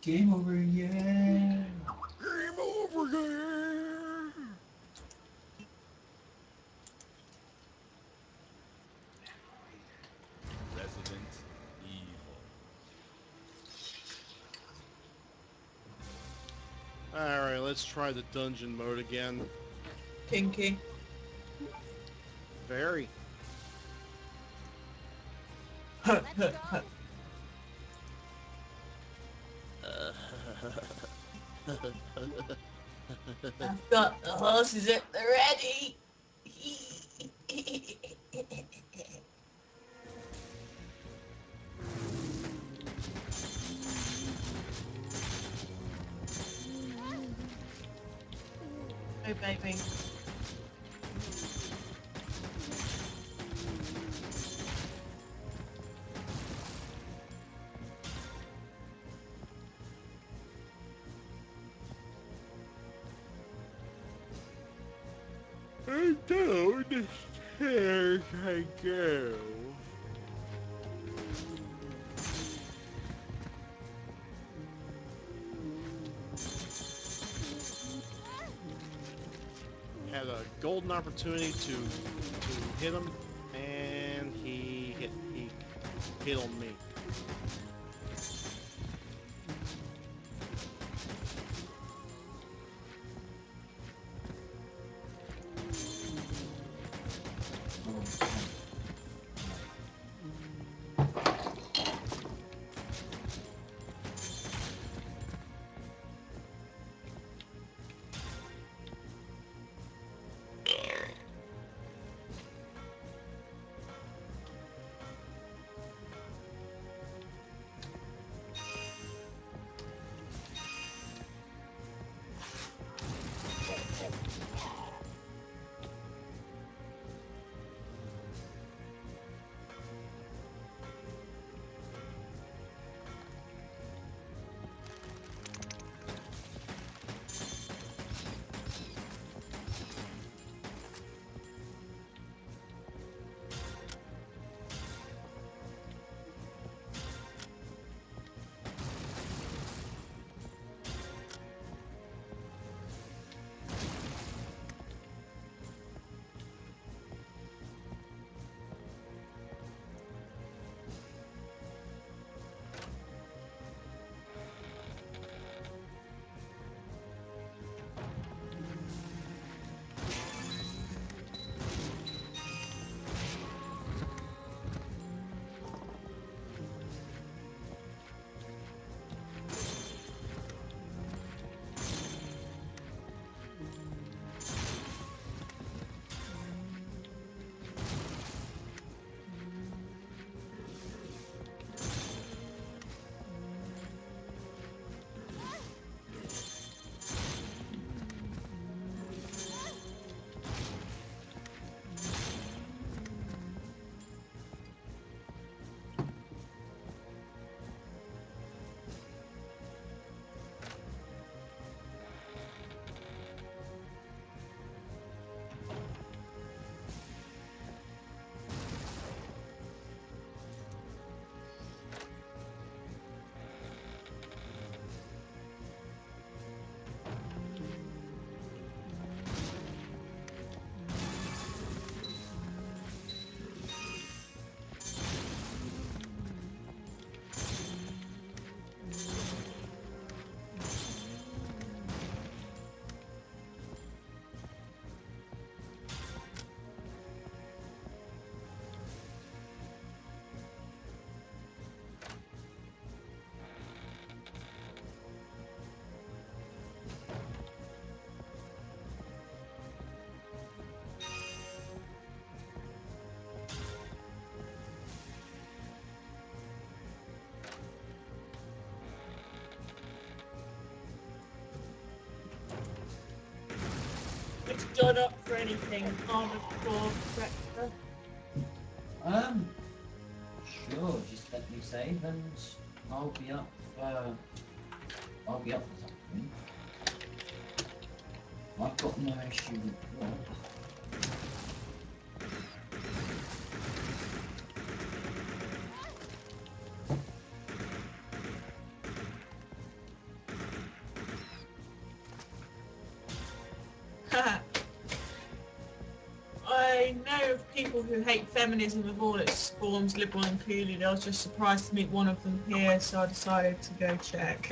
Game over, yeah. Game over, yeah. Resident Evil. Alright, let's try the dungeon mode again. Kinky. Very. Let's go. I've got the horses at the ready. Oh, baby. I don't understand I go. Had a golden opportunity to hit him, and he hit on me. Oh, oh, oh. Is John up for anything? Armored Core Rector? Um, sure. Just let me save, and I'll be up. I'll be up for something. I've got no issue with what. I know of people who hate feminism of all its forms, liberal included. I was just surprised to meet one of them here, so I decided to go check.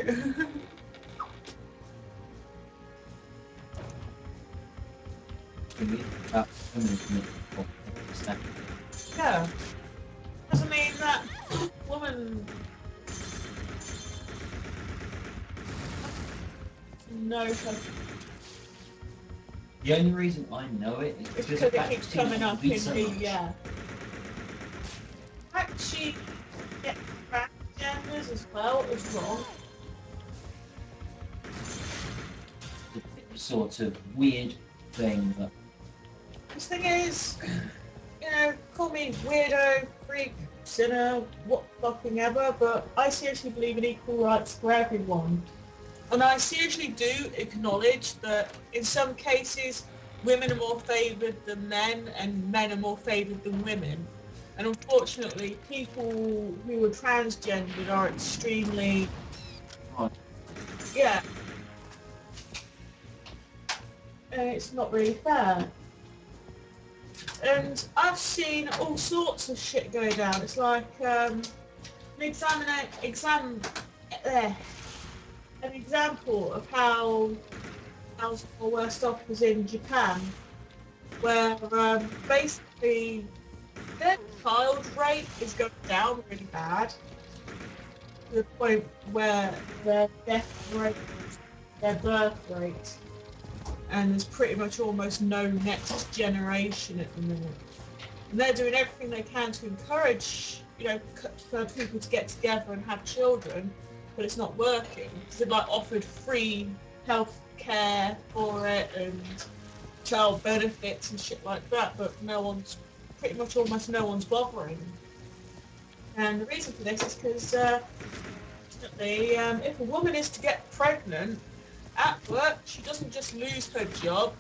Thingy about feminism. Yeah, doesn't mean that woman knows her. The only reason I know it is It's because because I've it actually keeps seen it coming on up TV in so the much. Actually, get transgenders as well as wrong. The sort of weird thing that This thing is, call me weirdo, freak, sinner, what fucking ever, but I seriously believe in equal rights for everyone. And I seriously do acknowledge that in some cases women are more favoured than men and men are more favoured than women. And unfortunately, people who are transgendered are extremely, oh, yeah, and it's not really fair. And I've seen all sorts of shit go down. It's like uh, an example of how more worst off was in Japan, where basically their child rate is going down really bad to the point where their death rate, their birth rate, and there's pretty much almost no next generation at the minute. And they're doing everything they can to encourage, for people to get together and have children, but it's not working because they've like offered free health care for it and child benefits and shit like that, but no one's pretty much almost no one's bothering. And the reason for this is because ultimately, if a woman is to get pregnant at work, she doesn't just lose her job,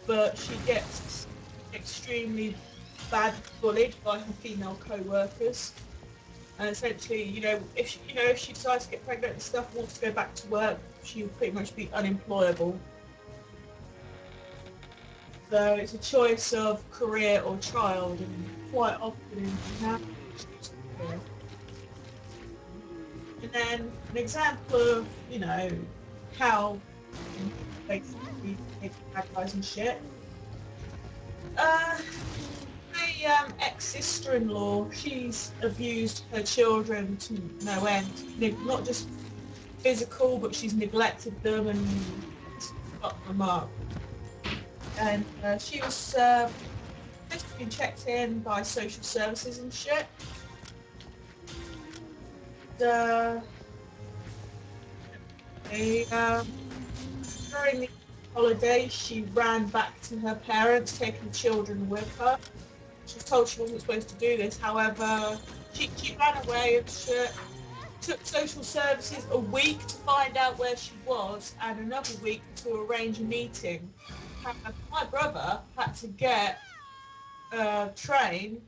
but she gets extremely badly bullied by her female co-workers. And essentially, if she decides to get pregnant and stuff, wants to go back to work, she'll pretty much be unemployable. So it's a choice of career or child, and quite often in Japan, choose career. And then an example of, how basically make bad guys and shit. Uh, my ex-sister-in-law, she's abused her children to no end. Not just physical, but she's neglected them and fucked them up. And she was just been checked in by social services and shit. Uh, they, during the holiday, she ran back to her parents, taking the children with her. She was told she wasn't supposed to do this. However, she ran away and shit. Took social services a week to find out where she was and another week to arrange a meeting. However, my brother had to get a train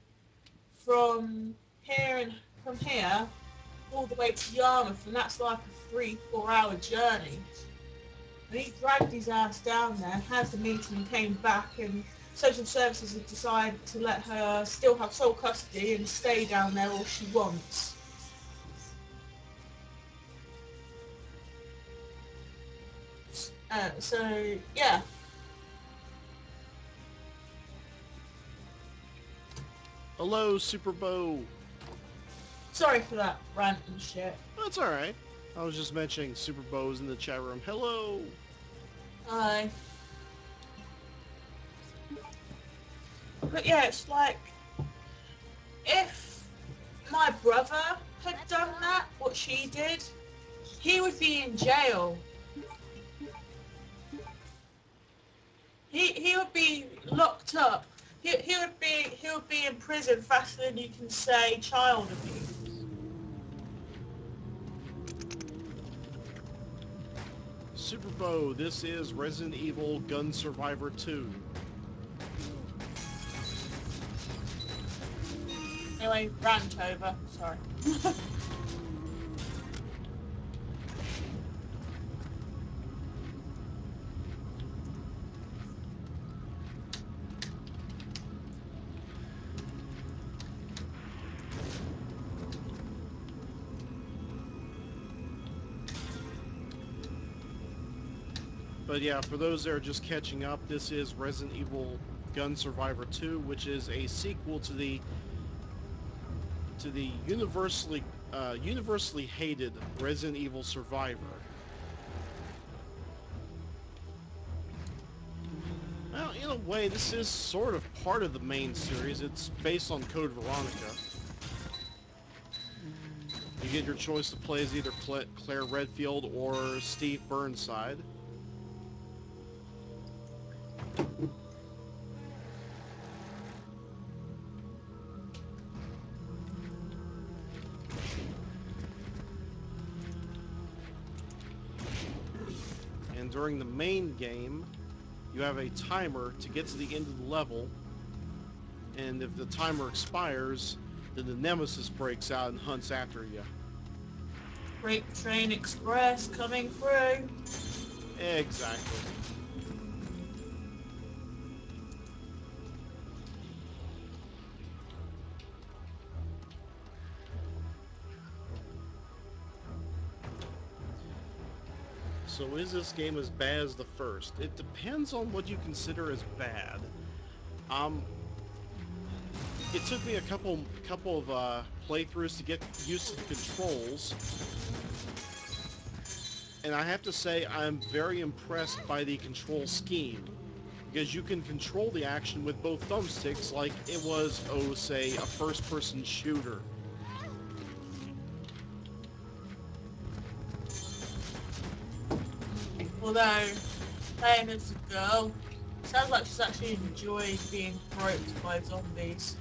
from here all the way to Yarmouth, and that's like a 3-4 hour journey. And he dragged his ass down there, had the meeting, and came back. And social services have decided to let her still have sole custody and stay down there all she wants. So yeah, Hello, Super Bow. sorry for that rant and shit. That's all right. I was just mentioning Super Bow's in the chat room. Hello. Hi. But yeah, it's like if my brother had done that, what she did, he would be in jail. He would be locked up. He would be in prison faster than you can say child abuse. Super Bow, this is Resident Evil Gun Survivor 2. Anyway, rant over. Sorry. But yeah, for those that are just catching up, this is Resident Evil Gun Survivor 2, which is a sequel to the universally hated Resident Evil Survivor. Well, in a way, this is sort of part of the main series. It's based on Code Veronica. You get your choice to play as either Claire Redfield or Steve Burnside. And during the main game, you have a timer to get to the end of the level, and if the timer expires, then the Nemesis breaks out and hunts after you. Grape Train Express coming through. Exactly. So is this game as bad as the first? It depends on what you consider as bad. Um, it took me a couple of playthroughs to get used to the controls, and I have to say I'm very impressed by the control scheme, because you can control the action with both thumbsticks like it was, oh, say, a first-person shooter. Although, playing as a girl, sounds like she's actually enjoyed being groped by zombies.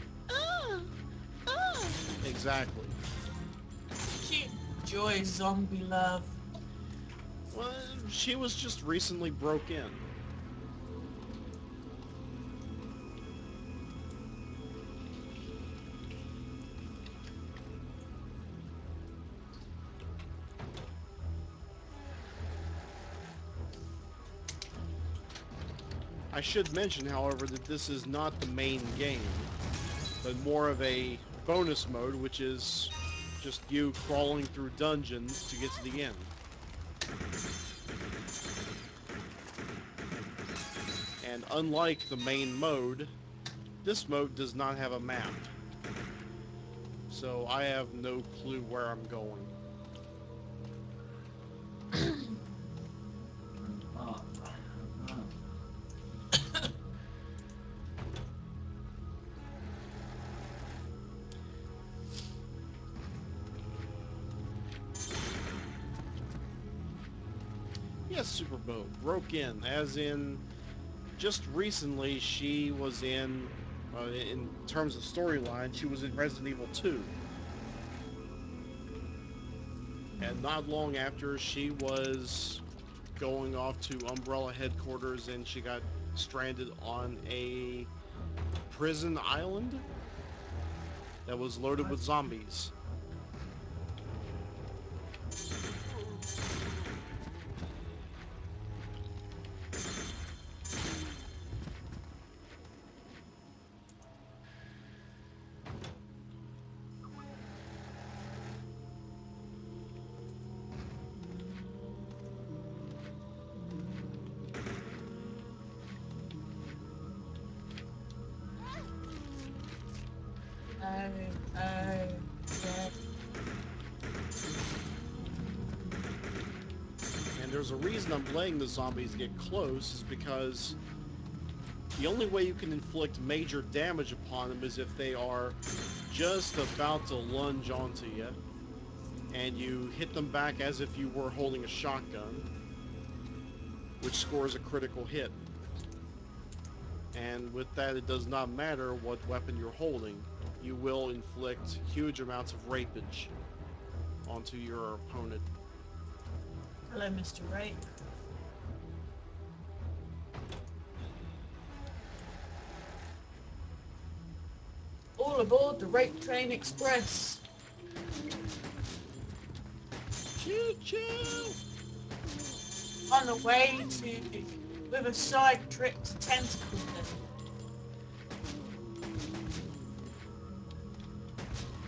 Exactly. She enjoys zombie love. Well, she was just recently broke in. I should mention, however, that this is not the main game, but more of a bonus mode, which is just you crawling through dungeons to get to the end. And unlike the main mode, this mode does not have a map. So I have no clue where I'm going. Oh, oh. Yes, Superboat broke in, as in just recently she was in terms of storyline, she was in Resident Evil 2. And not long after, she was going off to Umbrella headquarters and she got stranded on a prison island that was loaded with zombies. Yeah. And there's a reason I'm letting the zombies get close, is because the only way you can inflict major damage upon them is if they are just about to lunge onto you, and you hit them back as if you were holding a shotgun, which scores a critical hit. And with that, it does not matter what weapon you're holding, you will inflict huge amounts of rapage onto your opponent. Hello, Mr. Rape. All aboard the Rape Train Express. Choo-choo! On the way to with a side trip to Tentacledon.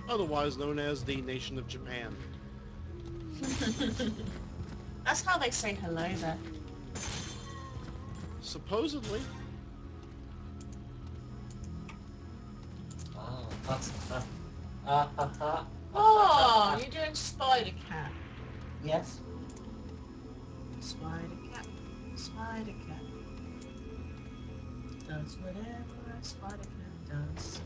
Otherwise known as the nation of Japan. That's how they say hello there. Supposedly. Oh, you're doing Spider Cat. Yes. Spider Cat. Spider Cat. Does whatever a Spider Cat does.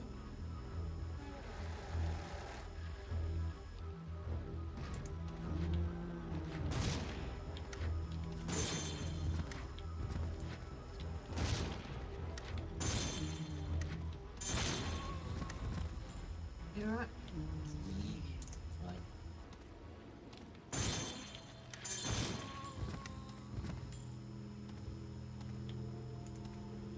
You alright?